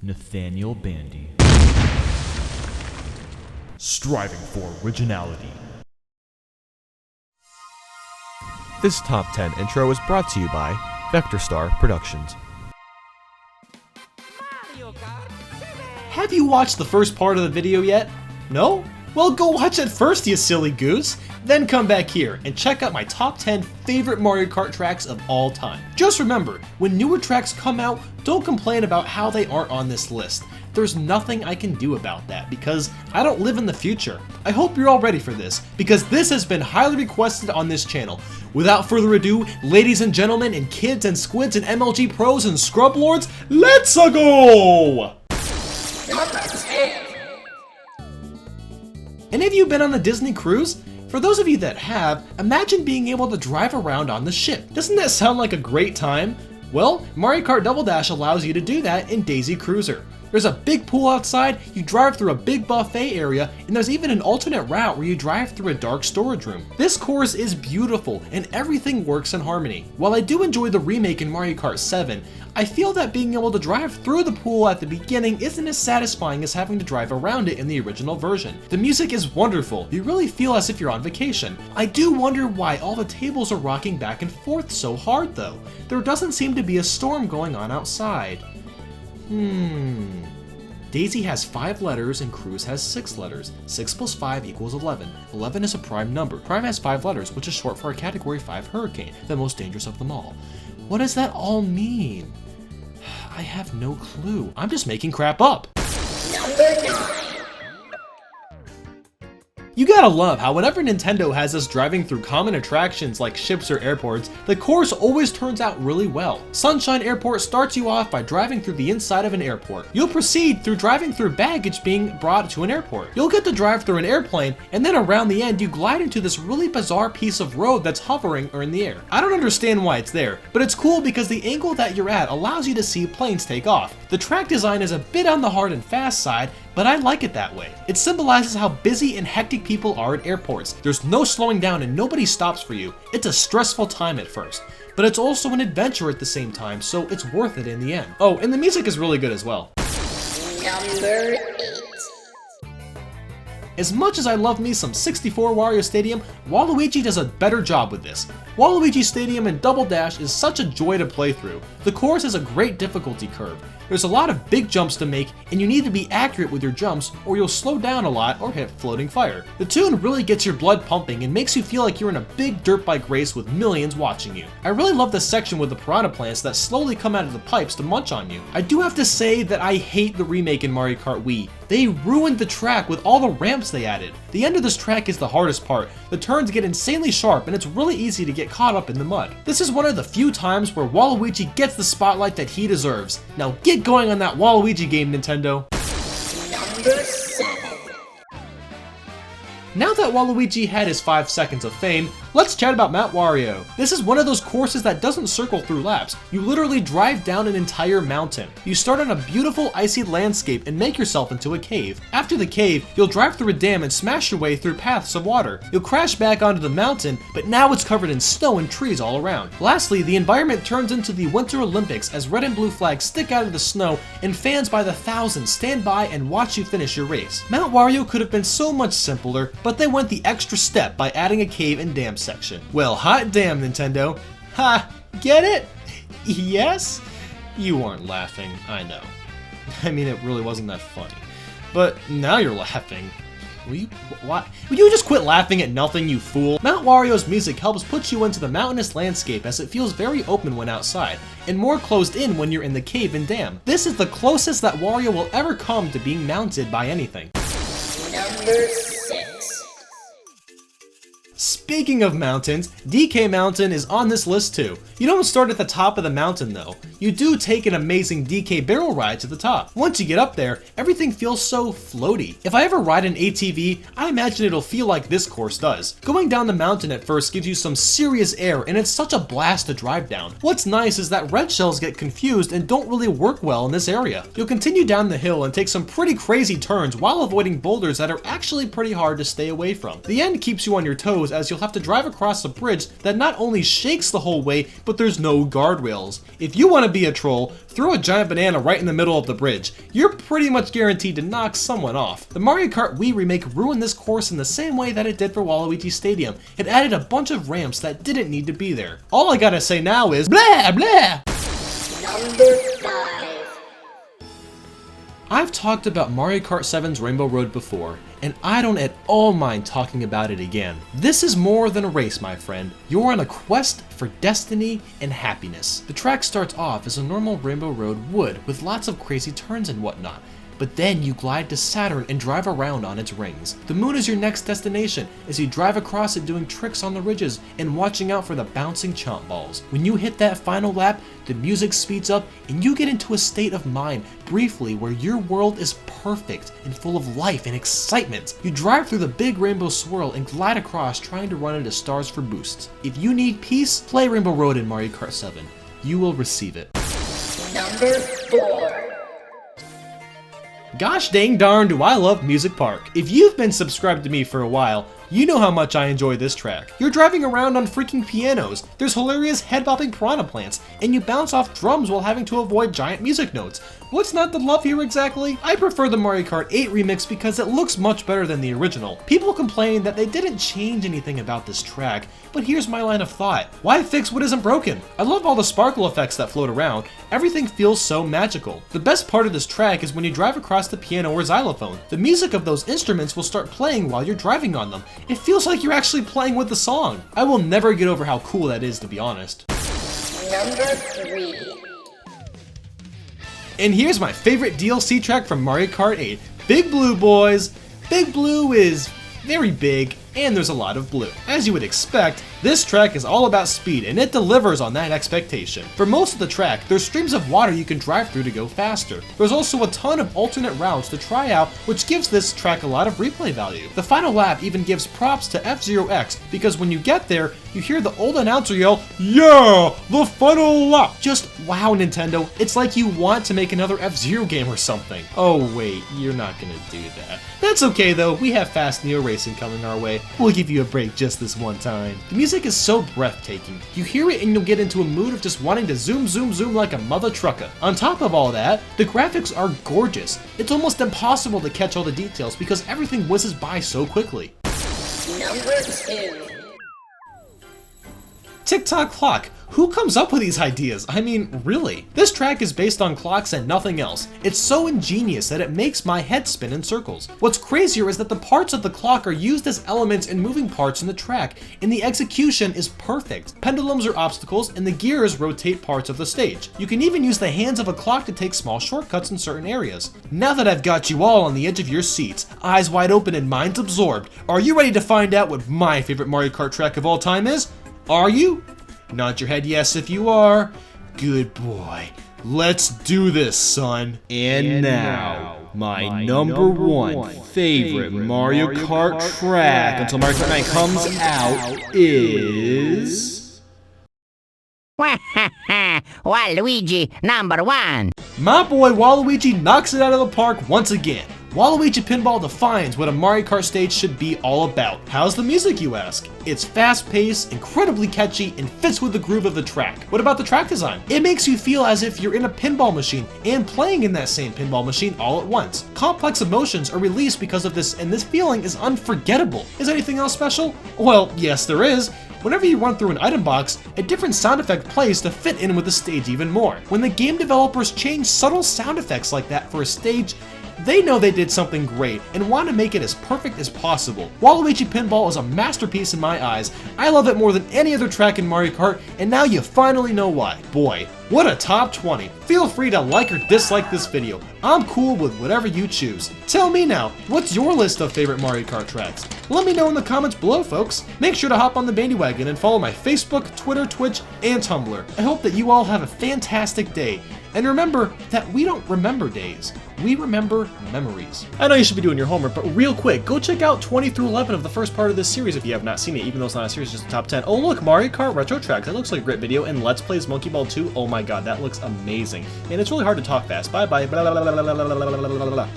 Nathaniel Bandy. Striving for originality. This top 10 intro is brought to you by VectorStar Productions. Have you watched the first part of the video yet? No? Well, go watch it first, you silly goose. Then come back here and check out my top 10 favorite Mario Kart tracks of all time. Just remember, when newer tracks come out, don't complain about how they aren't on this list. There's nothing I can do about that because I don't live in the future. I hope you're all ready for this because this has been highly requested on this channel. Without further ado, ladies and gentlemen and kids and squids and MLG pros and scrub lords, let's go! Any of you been on the Disney cruise? For those of you that have, imagine being able to drive around on the ship. Doesn't that sound like a great time? Well, Mario Kart Double Dash allows you to do that in Daisy Cruiser. There's a big pool outside, you drive through a big buffet area, and there's even an alternate route where you drive through a dark storage room. This course is beautiful, and everything works in harmony. While I do enjoy the remake in Mario Kart 7, I feel that being able to drive through the pool at the beginning isn't as satisfying as having to drive around it in the original version. The music is wonderful, you really feel as if you're on vacation. I do wonder why all the tables are rocking back and forth so hard though. There doesn't seem to be a storm going on outside. Daisy has 5 letters and Cruise has 6 letters. 6 plus 5 equals 11. 11 is a prime number. Prime has 5 letters, which is short for a Category 5 hurricane, the most dangerous of them all. What does that all mean? I have no clue. I'm just making crap up. Number 9. You gotta love how whenever Nintendo has us driving through common attractions like ships or airports, the course always turns out really well. Sunshine Airport starts you off by driving through the inside of an airport. You'll proceed through driving through baggage being brought to an airport. You'll get to drive through an airplane, and then around the end you glide into this really bizarre piece of road that's hovering or in the air. I don't understand why it's there, but it's cool because the angle that you're at allows you to see planes take off. The track design is a bit on the hard and fast side, but I like it that way. It symbolizes how busy and hectic people are at airports. There's no slowing down and nobody stops for you. It's a stressful time at first, but it's also an adventure at the same time, so it's worth it in the end. Oh, and the music is really good as well. Number 8. As much as I love me some 64 Wario Stadium, Waluigi does a better job with this. Waluigi Stadium and Double Dash is such a joy to play through. The course has a great difficulty curve. There's a lot of big jumps to make, and you need to be accurate with your jumps or you'll slow down a lot or hit floating fire. The tune really gets your blood pumping and makes you feel like you're in a big dirt bike race with millions watching you. I really love the section with the piranha plants that slowly come out of the pipes to munch on you. I do have to say that I hate the remake in Mario Kart Wii. They ruined the track with all the ramps they added. The end of this track is the hardest part. The turns get insanely sharp and it's really easy to get caught up in the mud. This is one of the few times where Waluigi gets the spotlight that he deserves. Now get going on that Waluigi game, Nintendo. Number 7. Now that Waluigi had his 5 seconds of fame, let's chat about Mount Wario. This is one of those courses that doesn't circle through laps. You literally drive down an entire mountain. You start on a beautiful icy landscape and make yourself into a cave. After the cave, you'll drive through a dam and smash your way through paths of water. You'll crash back onto the mountain, but now it's covered in snow and trees all around. Lastly, the environment turns into the Winter Olympics as red and blue flags stick out of the snow and fans by the thousands stand by and watch you finish your race. Mount Wario could have been so much simpler, but they went the extra step by adding a cave and dam section. Well, hot damn, Nintendo. Ha, get it? Yes? You aren't laughing, I know. I mean, it really wasn't that funny. But now you're laughing. Will you just quit laughing at nothing, you fool? Mount Wario's music helps put you into the mountainous landscape as it feels very open when outside, and more closed in when you're in the cave and dam. This is the closest that Wario will ever come to being mounted by anything. Number 6. Speaking of mountains, DK Mountain is on this list too. You don't start at the top of the mountain though. You do take an amazing DK barrel ride to the top. Once you get up there, everything feels so floaty. If I ever ride an ATV, I imagine it'll feel like this course does. Going down the mountain at first gives you some serious air and it's such a blast to drive down. What's nice is that red shells get confused and don't really work well in this area. You'll continue down the hill and take some pretty crazy turns while avoiding boulders that are actually pretty hard to stay away from. The end keeps you on your toes as you'll have to drive across a bridge that not only shakes the whole way, but there's no guardrails. If you want to be a troll, throw a giant banana right in the middle of the bridge. You're pretty much guaranteed to knock someone off. The Mario Kart Wii remake ruined this course in the same way that it did for Waluigi Stadium. It added a bunch of ramps that didn't need to be there. All I gotta say now is blah blah! Number 5. I've talked about Mario Kart 7's Rainbow Road before, and I don't at all mind talking about it again. This is more than a race, my friend. You're on a quest for destiny and happiness. The track starts off as a normal Rainbow Road would, with lots of crazy turns and whatnot. But then you glide to Saturn and drive around on its rings. The moon is your next destination as you drive across it doing tricks on the ridges and watching out for the bouncing chomp balls. When you hit that final lap, the music speeds up and you get into a state of mind briefly where your world is perfect and full of life and excitement. You drive through the big rainbow swirl and glide across trying to run into stars for boosts. If you need peace, play Rainbow Road in Mario Kart 7. You will receive it. Number 4. Gosh dang darn do I love Music Park. If you've been subscribed to me for a while, you know how much I enjoy this track. You're driving around on freaking pianos, there's hilarious head-bopping piranha plants, and you bounce off drums while having to avoid giant music notes. What's not to love here exactly? I prefer the Mario Kart 8 remix because it looks much better than the original. People complain that they didn't change anything about this track, but here's my line of thought. Why fix what isn't broken? I love all the sparkle effects that float around. Everything feels so magical. The best part of this track is when you drive across the piano or xylophone. The music of those instruments will start playing while you're driving on them. It feels like you're actually playing with the song. I will never get over how cool that is, to be honest. Number 3. And here's my favorite DLC track from Mario Kart 8. Big Blue, boys! Big Blue is very big, and there's a lot of blue. As you would expect, this track is all about speed, and it delivers on that expectation. For most of the track, there's streams of water you can drive through to go faster. There's also a ton of alternate routes to try out, which gives this track a lot of replay value. The final lap even gives props to F-Zero X, because when you get there, you hear the old announcer yell, "Yeah, the final lap!" Just wow, Nintendo, it's like you want to make another F-Zero game or something. Oh wait, you're not gonna do that. That's okay though, we have Fast Neo Racing coming our way. We'll give you a break just this one time. The music is so breathtaking. You hear it and you'll get into a mood of just wanting to zoom zoom zoom like a mother trucker. On top of all that, the graphics are gorgeous. It's almost impossible to catch all the details because everything whizzes by so quickly. Number 2. Tick-tock clock. Who comes up with these ideas? I mean, really? This track is based on clocks and nothing else. It's so ingenious that it makes my head spin in circles. What's crazier is that the parts of the clock are used as elements in moving parts in the track, and the execution is perfect. Pendulums are obstacles, and the gears rotate parts of the stage. You can even use the hands of a clock to take small shortcuts in certain areas. Now that I've got you all on the edge of your seats, eyes wide open and minds absorbed, are you ready to find out what my favorite Mario Kart track of all time is? Are you? Nod your head yes if you are. Good boy. Let's do this, son. And now, my number one favorite Mario Kart track until Mario Kart 9 comes out is... Waluigi number 1. My boy Waluigi knocks it out of the park once again. Waluigi Pinball defines what a Mario Kart stage should be all about. How's the music, you ask? It's fast-paced, incredibly catchy, and fits with the groove of the track. What about the track design? It makes you feel as if you're in a pinball machine and playing in that same pinball machine all at once. Complex emotions are released because of this, and this feeling is unforgettable. Is anything else special? Well, yes there is. Whenever you run through an item box, a different sound effect plays to fit in with the stage even more. When the game developers change subtle sound effects like that for a stage, they know they did something great and want to make it as perfect as possible. Waluigi Pinball is a masterpiece in my eyes. I love it more than any other track in Mario Kart, and now you finally know why. Boy, what a top 20. Feel free to like or dislike this video. I'm cool with whatever you choose. Tell me now, what's your list of favorite Mario Kart tracks? Let me know in the comments below, folks. Make sure to hop on the bandwagon and follow my Facebook, Twitter, Twitch, and Tumblr. I hope that you all have a fantastic day. And remember that we don't remember days, we remember memories. I know you should be doing your homework, but real quick, go check out 20 through 11 of the first part of this series if you have not seen it, even though it's not a series, it's just a top 10. Oh look, Mario Kart Retro Tracks, that looks like a great video, and Let's Plays Monkey Ball 2, oh my god, that looks amazing. And it's really hard to talk fast. Bye bye. Blah, blah, blah, blah, blah, blah, blah, blah.